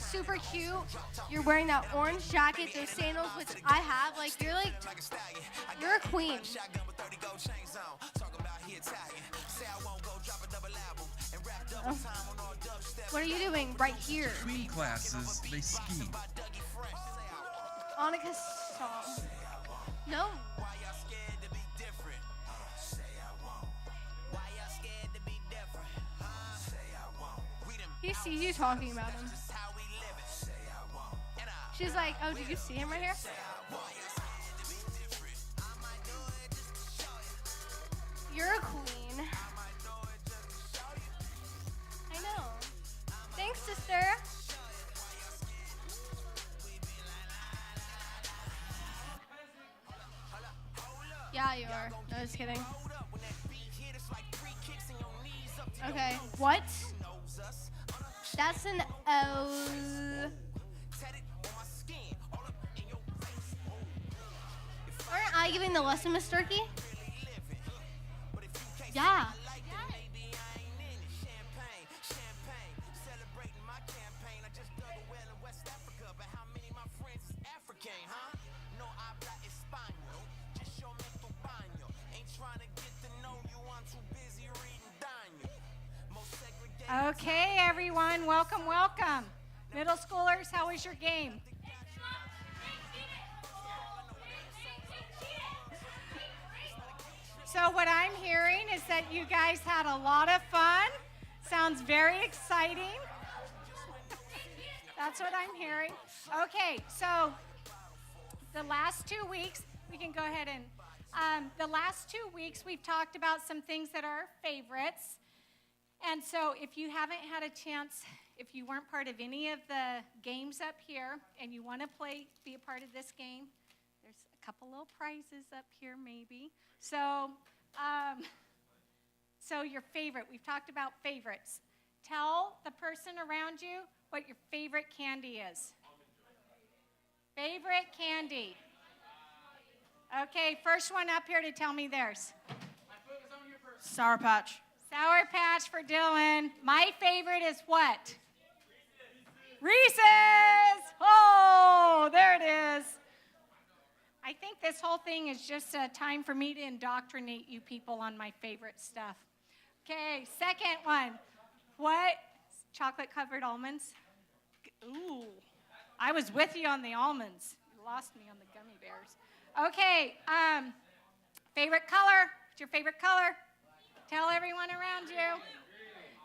super cute. You're wearing that orange jacket, those sandals, which I have. You're a queen. Oh. What are you doing right here? Between classes, they ski. Annika's song. No. He sees you talking about him. She's like, oh, did you see him right here? You're a queen. I know. Thanks, sister. Yeah, you are. No, just kidding. Okay. What? That's an O. Aren't I giving the lesson, Miss Turkey? Yeah. Okay, everyone, welcome, welcome. Middle schoolers, how was your game? So what I'm hearing is that you guys had a lot of fun. Sounds very exciting. That's what I'm hearing. Okay, so the last 2 weeks, we can go ahead and, the last 2 weeks we've talked about some things that are our favorites. And so if you haven't had a chance, if you weren't part of any of the games up here and you want to be a part of this game, there's a couple little prizes up here maybe. So, so your favorite, we've talked about favorites. Tell the person around you what your favorite candy is. Favorite candy. Okay, first one up here to tell me theirs. Sour Patch. Sour Patch for Dylan. My favorite is what? Reese's. Oh, there it is. I think this whole thing is just a time for me to indoctrinate you people on my favorite stuff. Okay, second one. What? Chocolate-covered almonds? Ooh, I was with you on the almonds. You lost me on the gummy bears. Okay, favorite color? What's your favorite color? Tell everyone around you.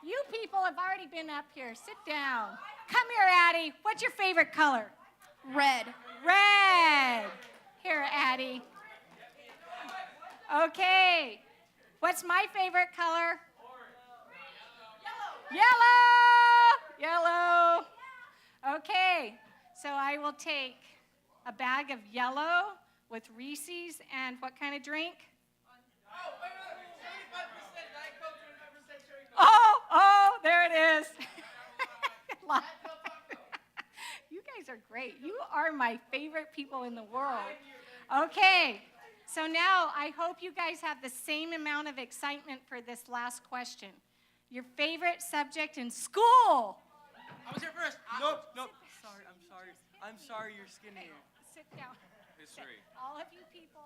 You people have already been up here. Sit down. Come here, Addie. What's your favorite color? Red. Red. Here, Addie. Okay. What's my favorite color? Yellow. Yellow. Okay. So I will take a bag of yellow with Reese's and what kind of drink? Oh, there it is. You guys are great. You are my favorite people in the world. Okay, so now I hope you guys have the same amount of excitement for this last question. Your favorite subject in school? I was here first. Nope. I'm sorry you're skinny. Sit down. History. All of you people.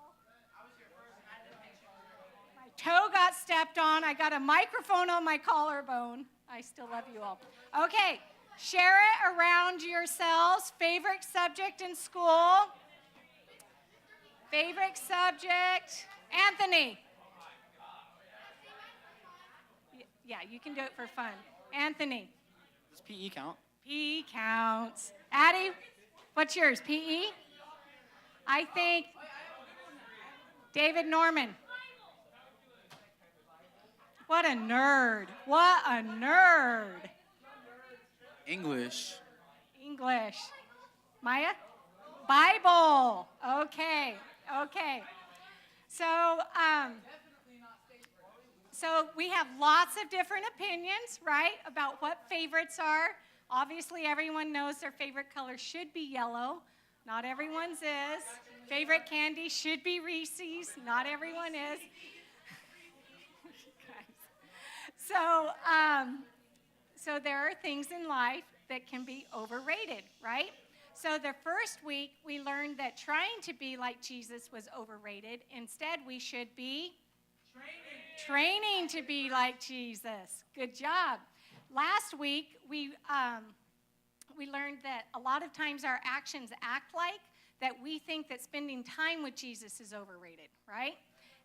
My toe got stepped on. I got a microphone on my collarbone. I still love you all. Okay, share it around yourselves. Favorite subject in school? Favorite subject? Anthony. Yeah, you can do it for fun. Anthony. Does PE count? PE counts. Addie, what's yours? PE? I think David Norman. What a nerd. What a nerd. English. English. Maya? Bible. Okay. So we have lots of different opinions, right, about what favorites are. Obviously, everyone knows their favorite color should be yellow. Not everyone's is. Favorite candy should be Reese's. Not everyone is. So there are things in life that can be overrated, right? So the first week, we learned that trying to be like Jesus was overrated. Instead, we should be training to be like Jesus. Good job. Last week, we learned that a lot of times our actions act like that we think that spending time with Jesus is overrated, right?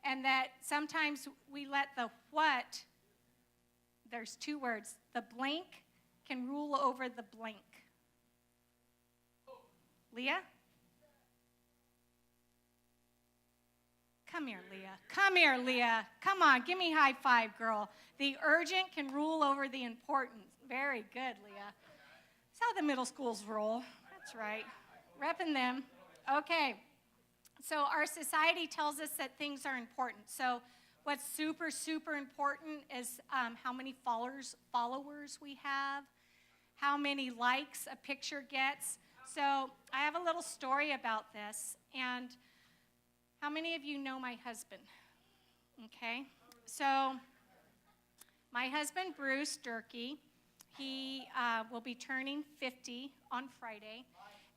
And that sometimes we let the what, there's two words, the blank can rule over the blank. Leah? Come here, Leah. Come here, Leah. Come on, give me a high five, girl. The urgent can rule over the important. Very good, Leah. That's how the middle schools roll. That's right. Repping them. Okay. So our society tells us that things are important. So what's super, super important is how many followers we have, how many likes a picture gets. So I have a little story about this. And how many of you know my husband? Okay. So my husband, Bruce Durkee, he will be turning 50 on Friday.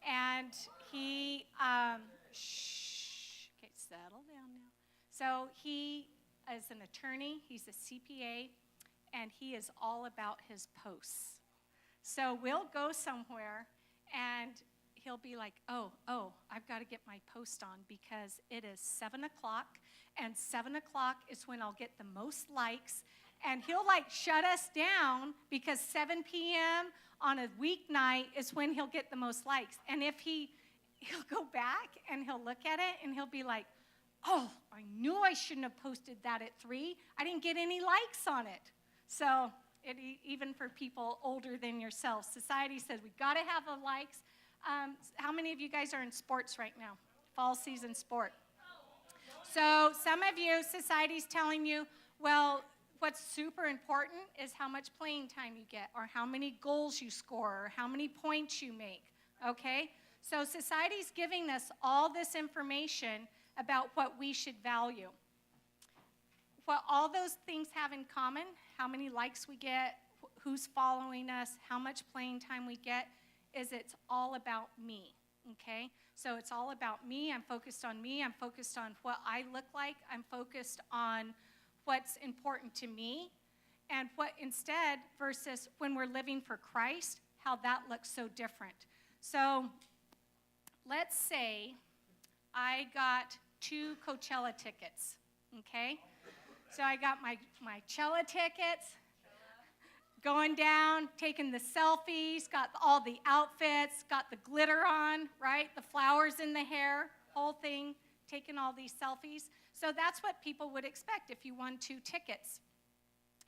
And he, okay, settle down now. So he is an attorney, he's a CPA, and he is all about his posts. So we'll go somewhere, and he'll be like, oh, I've got to get my post on because it is 7 o'clock, and 7 o'clock is when I'll get the most likes. And he'll shut us down because 7 p.m. on a weeknight is when he'll get the most likes. And if he'll go back and he'll look at it and he'll be like, oh, I knew I shouldn't have posted that at 3. I didn't get any likes on it. So even for people older than yourself, society says we got to have the likes. How many of you guys are in sports right now? Fall season sport. So some of you, society's telling you, well, what's super important is how much playing time you get, or how many goals you score, or how many points you make, okay? So society's giving us all this information about what we should value. What all those things have in common, how many likes we get, who's following us, how much playing time we get, is it's all about me, okay? So it's all about me. I'm focused on me. I'm focused on what I look like. I'm focused on what's important to me, and what instead, versus when we're living for Christ, how that looks so different. So let's say I got 2 Coachella tickets, okay? So I got my Coachella tickets, going down, taking the selfies, got all the outfits, got the glitter on, right? The flowers in the hair, whole thing, taking all these selfies. So that's what people would expect if you won 2 tickets.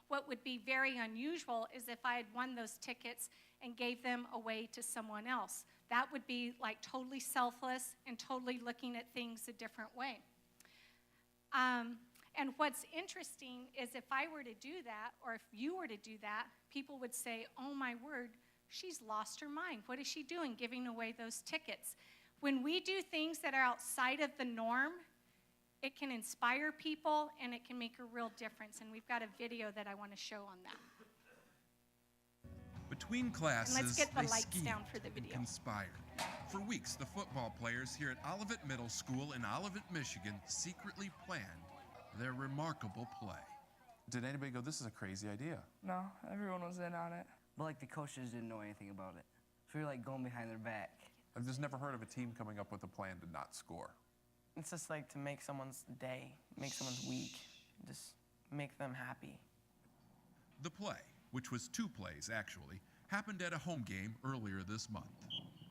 What would be very unusual is if I had won those tickets and gave them away to someone else. That would be totally selfless and totally looking at things a different way. And what's interesting is if I were to do that, or if you were to do that, people would say, oh my word, she's lost her mind. What is she doing giving away those tickets? When we do things that are outside of the norm, it can inspire people and it can make a real difference. And we've got a video that I want to show on that. Between classes, And let's get the they lights schemed down for the video. and conspired. For weeks, the football players here at Olivet Middle School in Olivet, Michigan, secretly planned their remarkable play. Did anybody go, this is a crazy idea? No, everyone was in on it. But the coaches didn't know anything about it. So we were going behind their back. I've just never heard of a team coming up with a plan to not score. It's just to make someone's day, make someone's week, just make them happy. The play, which was 2 plays actually, happened at a home game earlier this month.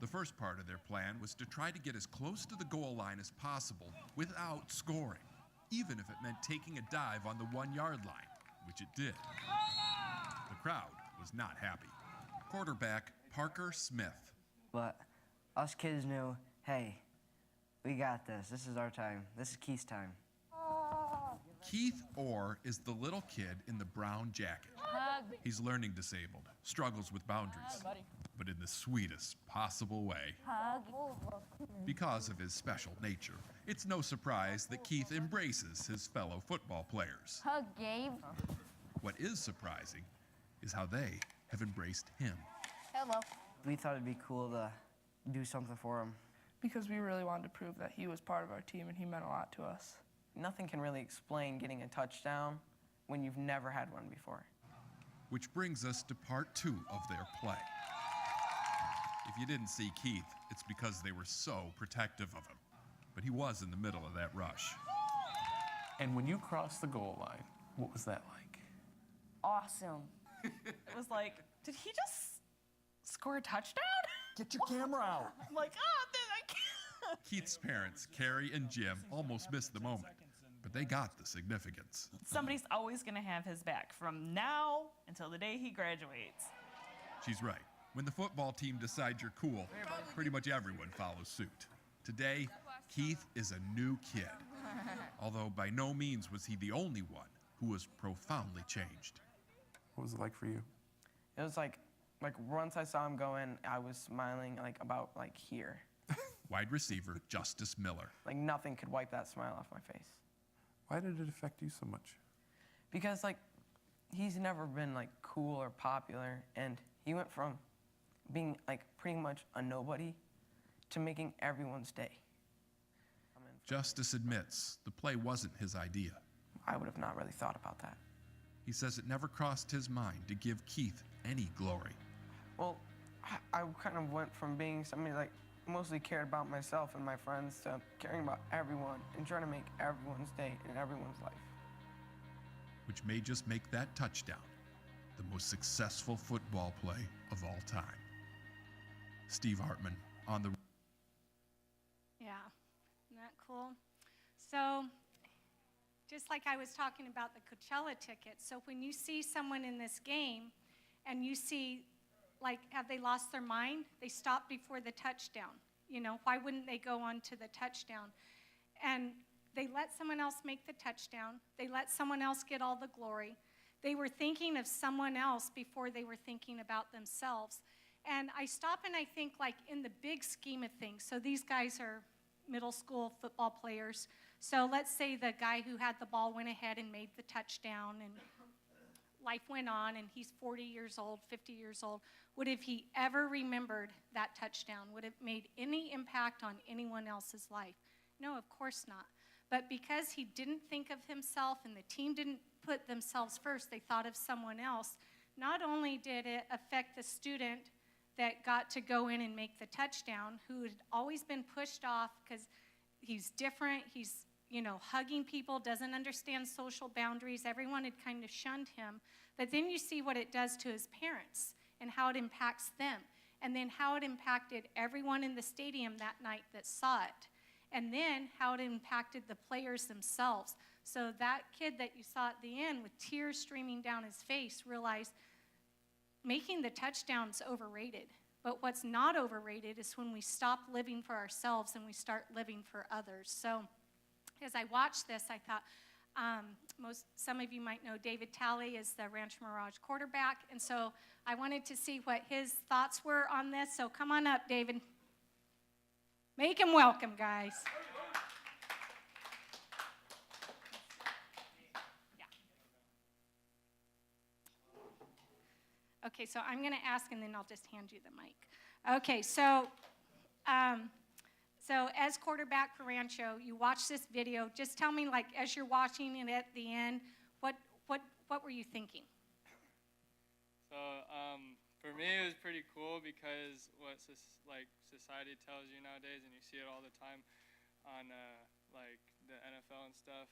The first part of their plan was to try to get as close to the goal line as possible without scoring, even if it meant taking a dive on the 1-yard line, which it did. The crowd was not happy. Quarterback Parker Smith. But us kids knew, hey, we got this. This is our time. This is Keith's time. Keith Orr is the little kid in the brown jacket. He's learning disabled, struggles with boundaries, but in the sweetest possible way. Because of his special nature, it's no surprise that Keith embraces his fellow football players. Hug, Gabe. What is surprising is how they have embraced him. Hello. We thought it'd be cool to do something for him. Because we really wanted to prove that he was part of our team and he meant a lot to us. Nothing can really explain getting a touchdown when you've never had one before. Which brings us to part 2 of their play. If you didn't see Keith, it's because they were so protective of him. But he was in the middle of that rush. And when you crossed the goal line, what was that like? Awesome. It was like, did he just score a touchdown? Get your camera out. I'm like, oh, dude, I can't. Keith's parents, Carrie and Jim, almost missed the moment, but they got the significance. Somebody's always going to have his back from now until the day he graduates. She's right. When the football team decides you're cool, pretty much everyone follows suit. Today, Keith is a new kid, although by no means was he the only one who was profoundly changed. What was it like for you? It was like once I saw him go in, I was smiling about here. Wide receiver Justice Miller. Like nothing could wipe that smile off my face. Why did it affect you so much? Because he's never been cool or popular, and he went from being pretty much a nobody to making everyone's day. Justice admits the play wasn't his idea. I would have not really thought about that. He says it never crossed his mind to give Keith any glory. Well, I kind of went from being somebody mostly cared about myself and my friends to caring about everyone and trying to make everyone's day and everyone's life. Which may just make that touchdown the most successful football play of all time. Steve Hartman on the... Yeah, isn't that cool? So, just like I was talking about the Coachella tickets, so when you see someone in this game and you see, have they lost their mind? They stop before the touchdown. Why wouldn't they go on to the touchdown? And they let someone else make the touchdown. They let someone else get all the glory. They were thinking of someone else before they were thinking about themselves. And I stop and I think, in the big scheme of things, so these guys are middle school football players. So let's say the guy who had the ball went ahead and made the touchdown, and life went on, and he's 40 years old, 50 years old. Would have he ever remembered that touchdown? Would it have made any impact on anyone else's life? No, of course not. But because he didn't think of himself and the team didn't put themselves first, they thought of someone else. Not only did it affect the student that got to go in and make the touchdown, who had always been pushed off because he's different, he's hugging people, doesn't understand social boundaries. Everyone had kind of shunned him. But then you see what it does to his parents and how it impacts them. And then how it impacted everyone in the stadium that night that saw it. And then how it impacted the players themselves. So that kid that you saw at the end with tears streaming down his face realized making the touchdowns overrated. But what's not overrated is when we stop living for ourselves and we start living for others. So as I watched this, I thought, some of you might know David Talley is the Rancho Mirage quarterback, and so I wanted to see what his thoughts were on this. So come on up, David. Make him welcome, guys. Yeah. Okay, so I'm going to ask, and then I'll just hand you the mic. Okay, so as quarterback for Rancho, you watch this video. Just tell me, as you're watching it at the end, what were you thinking? So for me, it was pretty cool because what society tells you nowadays, and you see it all the time on the NFL and stuff,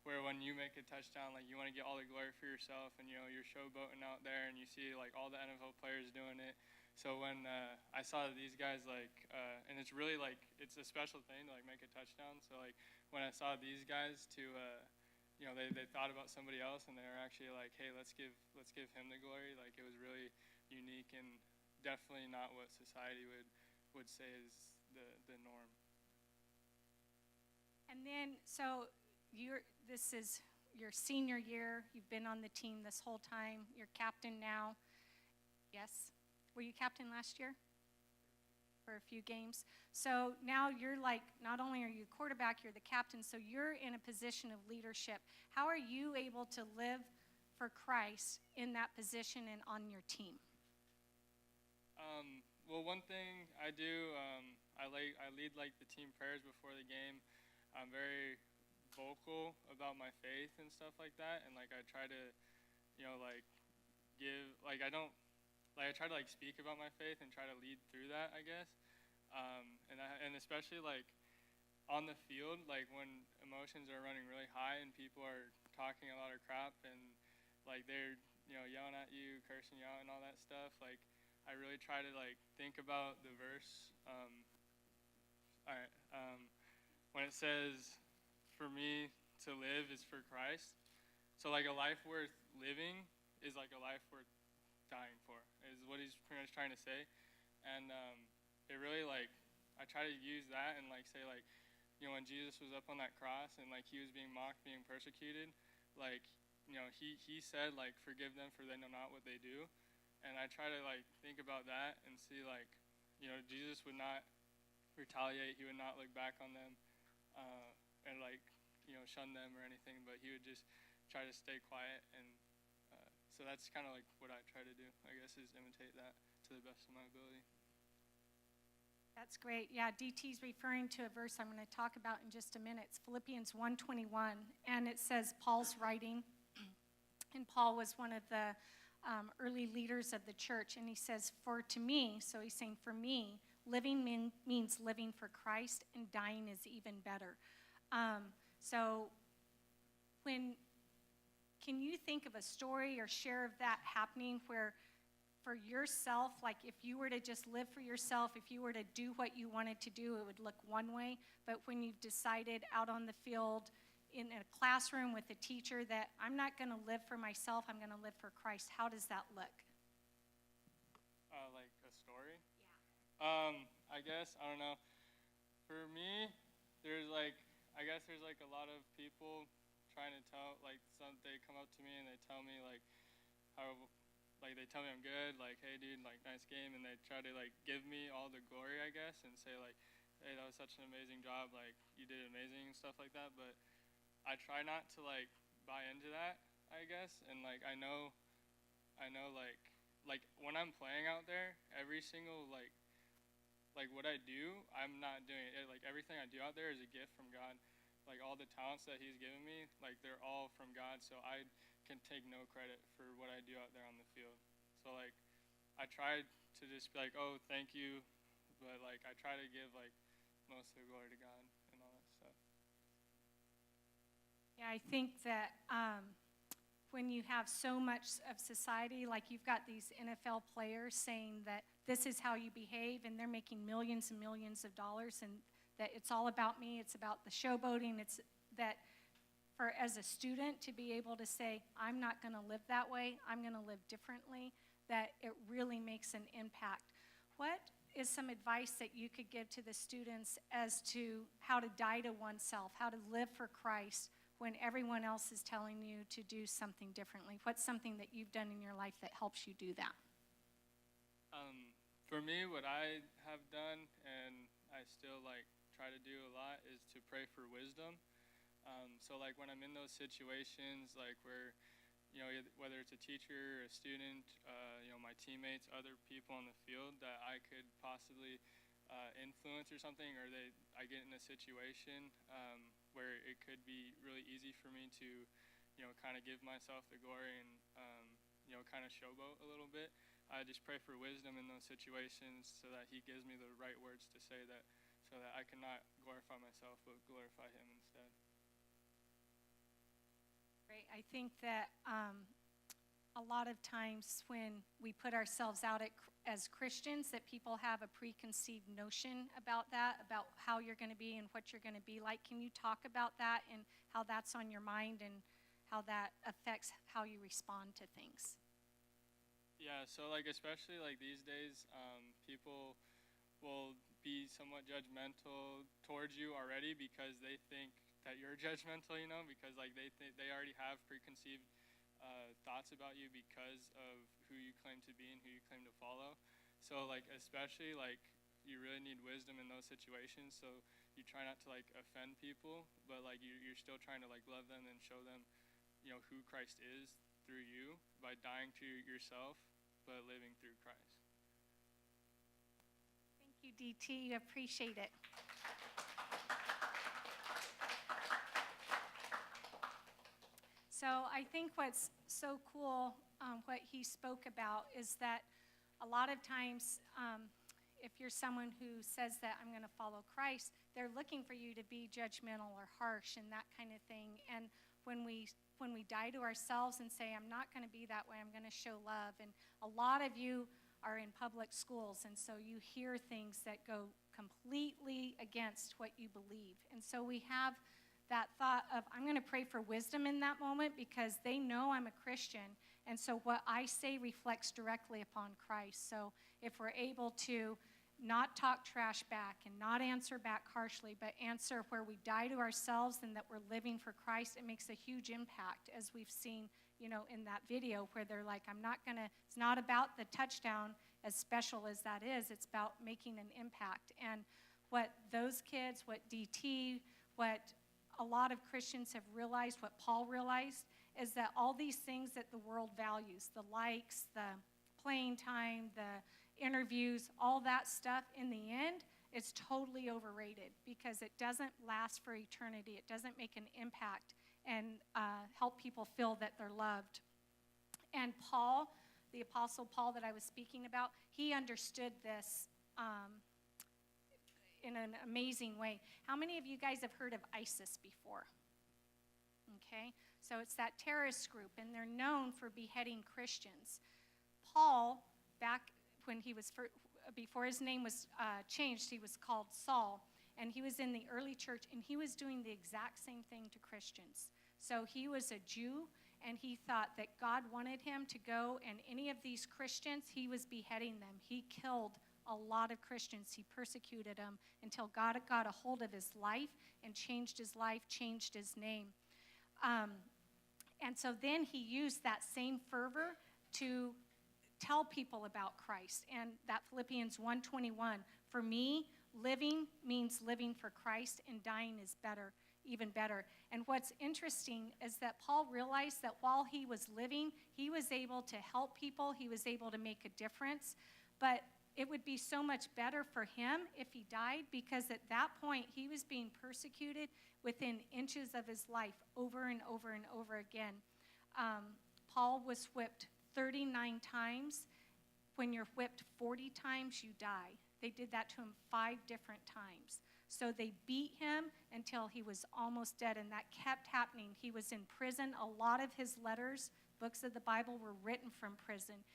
where when you make a touchdown, you want to get all the glory for yourself, and you're showboating out there, and you see all the NFL players doing it. So when I saw these guys, and it's really it's a special thing to make a touchdown. So when I saw these guys they thought about somebody else, and they were actually hey, let's give him the glory. It was really unique and definitely not what society would say is the norm. And then, so this is your senior year. You've been on the team this whole time. You're captain now. Yes? Were you captain last year? For a few games. So now you're not only are you quarterback, you're the captain, so you're in a position of leadership. How are you able to live for Christ in that position and on your team? Well, one thing I do, I lead like the team prayers before the game. I'm very vocal about my faith and stuff like that, and like I try to, like give, like I don't, like I try to like speak about my faith and try to lead through that, I guess. And especially like on the field, like when emotions are running really high and people are talking a lot of crap and like they're yelling at you, cursing you out, and all that stuff, like I really try to like think about the verse. When it says, "For me to live is for Christ," so like a life worth living is like a life worth dying for, is what he's pretty much trying to say. And it really like I try to use that and like say like, when Jesus was up on that cross and like he was being mocked, being persecuted, like he said like, "Forgive them, for they know not what they do." And I try to like think about that and see like, Jesus would not retaliate. He would not look back on them and like, shun them or anything, but he would just try to stay quiet. And so that's kind of like what I try to do, I guess, is imitate that to the best of my ability. That's great. Yeah, DT's referring to a verse I'm going to talk about in just a minute. It's Philippians 1:21, and it says Paul's writing, and Paul was one of the early leaders of the church, and he says, "For to me," so he's saying, "For me, living means living for Christ, and dying is even better." So can you think of a story or share of that happening where for yourself, like if you were to just live for yourself, if you were to do what you wanted to do, it would look one way, but when you've decided out on the field in a classroom with a teacher that I'm not going to live for myself, I'm going to live for Christ, how does that look? Like a story? Yeah. I guess, I don't know. For me, there's like a lot of people trying to tell, like they come up to me and they tell me like how, like they tell me I'm good, like, "Hey dude, like nice game," and they try to like give me all the glory, I guess, and say like, "Hey, that was such an amazing job, like you did amazing," and stuff like that. But I try not to like buy into that, I guess, and like I know like when I'm playing out there, every single like what I do, I'm not doing it. Like everything I do out there is a gift from God. Like all the talents that he's given me, like they're all from God, so I can take no credit for what I do out there on the field. So like I try to just be like, "Oh, thank you," but like I try to give like most of the glory to God and all that stuff. Yeah, I think that when you have so much of society, like you've got these NFL players saying that this is how you behave, and they're making millions and millions of dollars, and that it's all about me, it's about the showboating, it's that for as a student to be able to say, I'm not going to live that way, I'm going to live differently, that it really makes an impact. What is some advice that you could give to the students as to how to die to oneself, how to live for Christ when everyone else is telling you to do something differently? What's something that you've done in your life that helps you do that? For me, what I have done, and I still like try to do a lot, is to pray for wisdom. So like when I'm in those situations, like where, whether it's a teacher, a student, my teammates, other people on the field that I could possibly influence or something, or I get in a situation where it could be really easy for me to, kind of give myself the glory and, kind of showboat a little bit. I just pray for wisdom in those situations so that he gives me the right words to say that, so that I can not glorify myself, but glorify him instead. Great. I think that a lot of times when we put ourselves out as Christians, that people have a preconceived notion about that, about how you're going to be and what you're going to be like. Can you talk about that and how that's on your mind and how that affects how you respond to things? Yeah, so like especially like these days, people will be somewhat judgmental towards you already because they think that you're judgmental, because like they already have preconceived thoughts about you because of who you claim to be and who you claim to follow. So like especially like you really need wisdom in those situations. So you try not to like offend people, but like you're still trying to like love them and show them, who Christ is through you by dying to yourself, but living through Christ. Thank you, DT. Appreciate it. So I think what's so cool, what he spoke about, is that a lot of times, if you're someone who says that I'm going to follow Christ, they're looking for you to be judgmental or harsh and that kind of thing. And when we die to ourselves and say, I'm not going to be that way, I'm going to show love. And a lot of you are in public schools, and so you hear things that go completely against what you believe. And so we have that thought of, I'm going to pray for wisdom in that moment because they know I'm a Christian. And so what I say reflects directly upon Christ. So if we're able to not talk trash back and not answer back harshly, but answer where we die to ourselves and that we're living for Christ, it makes a huge impact, as we've seen, in that video where they're like, it's not about the touchdown, as special as that is, it's about making an impact. And what those kids, what DT, what a lot of Christians have realized, what Paul realized, is that all these things that the world values, the likes, the playing time, the interviews, all that stuff, in the end, it's totally overrated because it doesn't last for eternity. It doesn't make an impact and help people feel that they're loved. And Paul, the Apostle Paul that I was speaking about, he understood this in an amazing way. How many of you guys have heard of ISIS before? Okay, so it's that terrorist group, and they're known for beheading Christians. Paul, back when he was before his name was changed, he was called Saul, and he was in the early church, and he was doing the exact same thing to Christians. So he was a Jew, and he thought that God wanted him to go, and any of these Christians, he was beheading them. He killed a lot of Christians. He persecuted them until God got a hold of his life and changed his life, changed his name. And so then he used that same fervor to tell people about Christ. And that Philippians 1:21, for me, living means living for Christ, and dying is better, even better. And what's interesting is that Paul realized that while he was living, he was able to help people, he was able to make a difference, but it would be so much better for him if he died, because at that point he was being persecuted within inches of his life over and over and over again. Paul was whipped 39 times. When you're whipped 40 times, you die. They did that to him 5 different times. So they beat him until he was almost dead, and that kept happening. He was in prison. A lot of his letters, books of the Bible, were written from prison.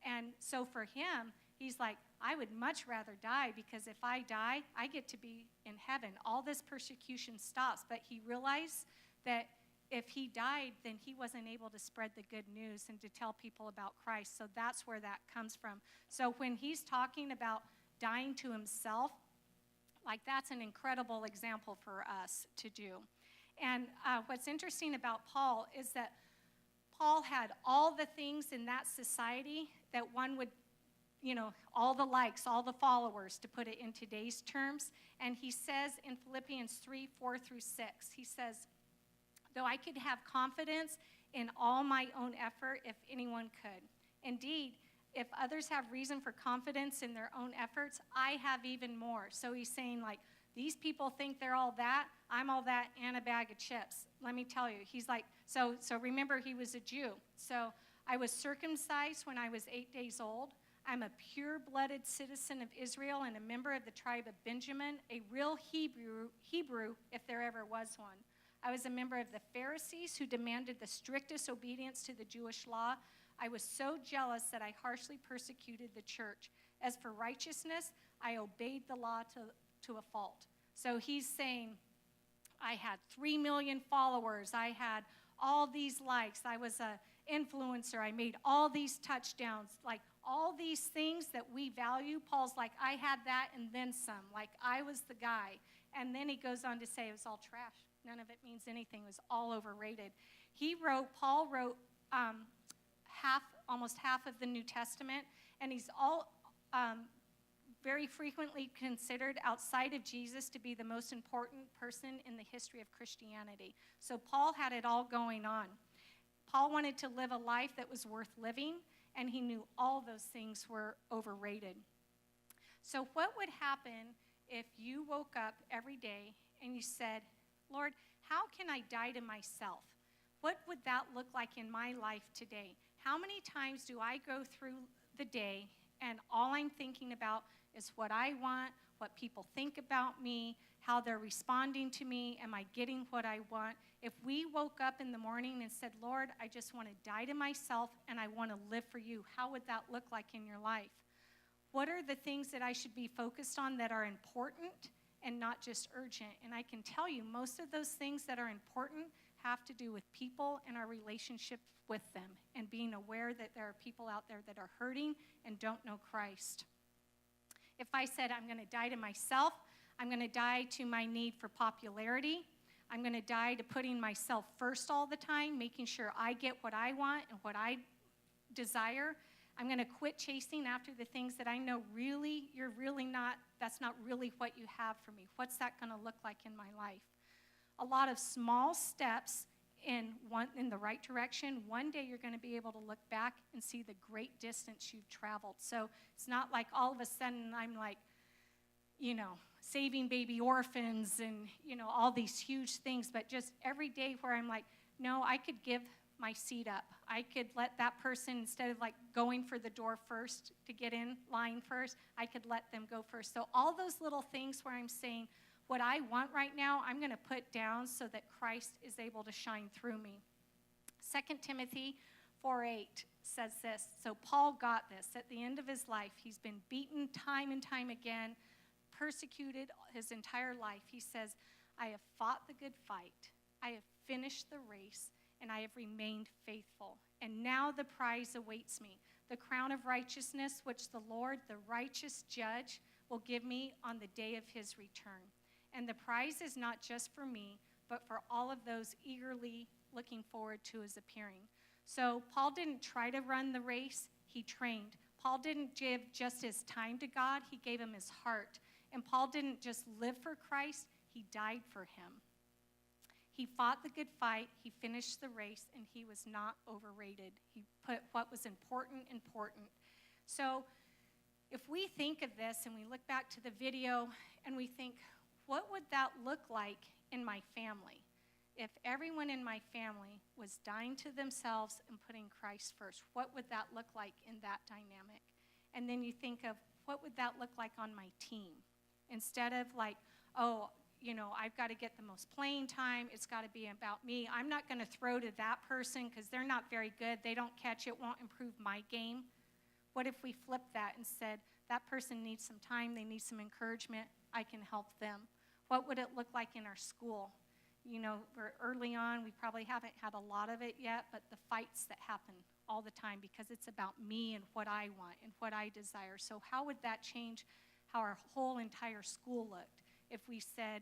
And so for him, he's like, I would much rather die, because if I die, I get to be in heaven. All this persecution stops. But he realized that if he died, then he wasn't able to spread the good news and to tell people about Christ. So that's where that comes from. So when he's talking about dying to himself, like, that's an incredible example for us to do. And what's interesting about Paul is that Paul had all the things in that society that one would, all the likes, all the followers, to put it in today's terms. And he says in Philippians 3:4-6, he says, though I could have confidence in all my own effort if anyone could. Indeed, if others have reason for confidence in their own efforts, I have even more. So he's saying, like, these people think they're all that. I'm all that and a bag of chips. Let me tell you. He's like, so remember, he was a Jew. So I was circumcised when I was 8 days old. I'm a pure-blooded citizen of Israel and a member of the tribe of Benjamin, a real Hebrew if there ever was one. I was a member of the Pharisees who demanded the strictest obedience to the Jewish law. I was so jealous that I harshly persecuted the church. As for righteousness, I obeyed the law to a fault. So he's saying, I had 3 million followers. I had all these likes. I was an influencer. I made all these touchdowns. Like, all these things that we value, Paul's like, I had that and then some. Like, I was the guy. And then he goes on to say it was all trash. None of it means anything. It was all overrated. Paul wrote almost half of the New Testament, and he's very frequently considered outside of Jesus to be the most important person in the history of Christianity. So Paul had it all going on. Paul wanted to live a life that was worth living, and he knew all those things were overrated. So what would happen if you woke up every day and you said, Lord, how can I die to myself? What would that look like in my life today? How many times do I go through the day and all I'm thinking about is what I want, what people think about me, how they're responding to me, am I getting what I want? If we woke up in the morning and said, Lord, I just want to die to myself and I want to live for you, how would that look like in your life? What are the things that I should be focused on that are important and not just urgent? And I can tell you, most of those things that are important have to do with people and our relationship with them and being aware that there are people out there that are hurting and don't know Christ. If I said I'm going to die to myself, I'm going to die to my need for popularity. I'm going to die to putting myself first all the time, making sure I get what I want and what I desire. I'm going to quit chasing after the things that I know really, that's not really what you have for me. What's that going to look like in my life? A lot of small steps in the right direction. One day you're going to be able to look back and see the great distance you've traveled. So it's not like all of a sudden I'm like, saving baby orphans and, all these huge things, but just every day where I'm like, no, I could give my seat up. I could let that person, instead of like going for the door first to get in line first, I could let them go first. So all those little things where I'm saying, what I want right now, I'm going to put down so that Christ is able to shine through me. 2 Timothy 4:8 says this. So Paul got this. At the end of his life, he's been beaten time and time again, persecuted his entire life. He says, I have fought the good fight. I have finished the race, and I have remained faithful. And now the prize awaits me, the crown of righteousness, which the Lord, the righteous judge, will give me on the day of his return. And the prize is not just for me, but for all of those eagerly looking forward to his appearing. So Paul didn't try to run the race, he trained. Paul didn't give just his time to God, he gave him his heart. And Paul didn't just live for Christ, he died for him. He fought the good fight, he finished the race, and he was not overrated. He put what was important. So if we think of this and we look back to the video and we think, what would that look like in my family? If everyone in my family was dying to themselves and putting Christ first, what would that look like in that dynamic? And then you think of, what would that look like on my team? Instead of like, I've got to get the most playing time. It's got to be about me. I'm not going to throw to that person because they're not very good. They don't catch it, won't improve my game. What if we flipped that and said, that person needs some time, they need some encouragement, I can help them? What would it look like in our school? We're early on, we probably haven't had a lot of it yet, but the fights that happen all the time because it's about me and what I want and what I desire. So how would that change how our whole entire school looked if we said,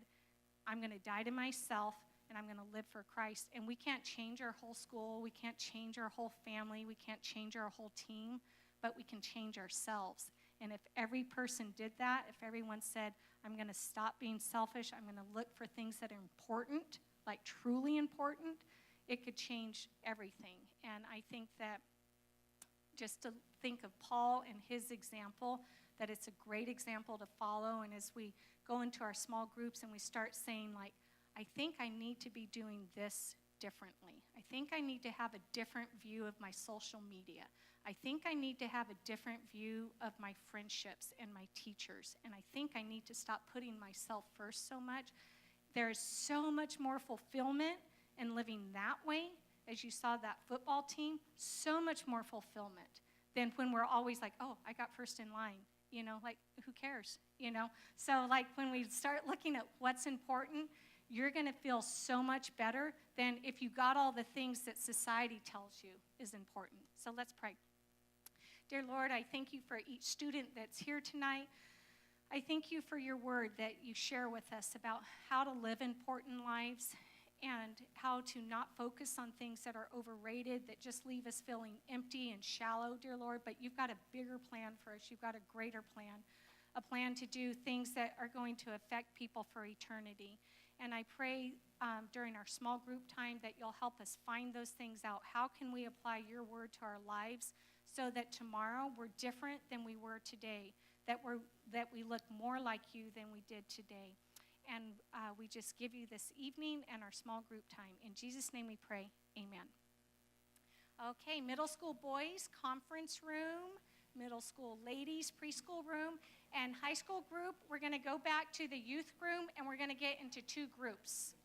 I'm going to die to myself and I'm going to live for Christ? And we can't change our whole school, we can't change our whole family, we can't change our whole team, but we can change ourselves. And if every person did that, if everyone said, I'm going to stop being selfish, I'm going to look for things that are important, like truly important, it could change everything. And I think that just to think of Paul and his example, that it's a great example to follow. And as we go into our small groups and we start saying, like, I think I need to be doing this differently. I think I need to have a different view of my social media. I think I need to have a different view of my friendships and my teachers. And I think I need to stop putting myself first so much. There's so much more fulfillment in living that way. As you saw that football team, so much more fulfillment than when we're always like, oh, I got first in line. Like, who cares? So like when we start looking at what's important, you're going to feel so much better than if you got all the things that society tells you is important. So let's pray. Dear Lord, I thank you for each student that's here tonight. I thank you for your word that you share with us about how to live important lives and how to not focus on things that are overrated, that just leave us feeling empty and shallow, dear Lord. But you've got a bigger plan for us. You've got a greater plan, a plan to do things that are going to affect people for eternity. And I pray during our small group time that you'll help us find those things out. How can we apply your word to our lives so that tomorrow we're different than we were today, that we look more like you than we did today. And we just give you this evening and our small group time. In Jesus' name we pray, amen. Okay, middle school boys, conference room, middle school ladies, preschool room, and high school group, we're going to go back to the youth room and we're going to get into 2 groups.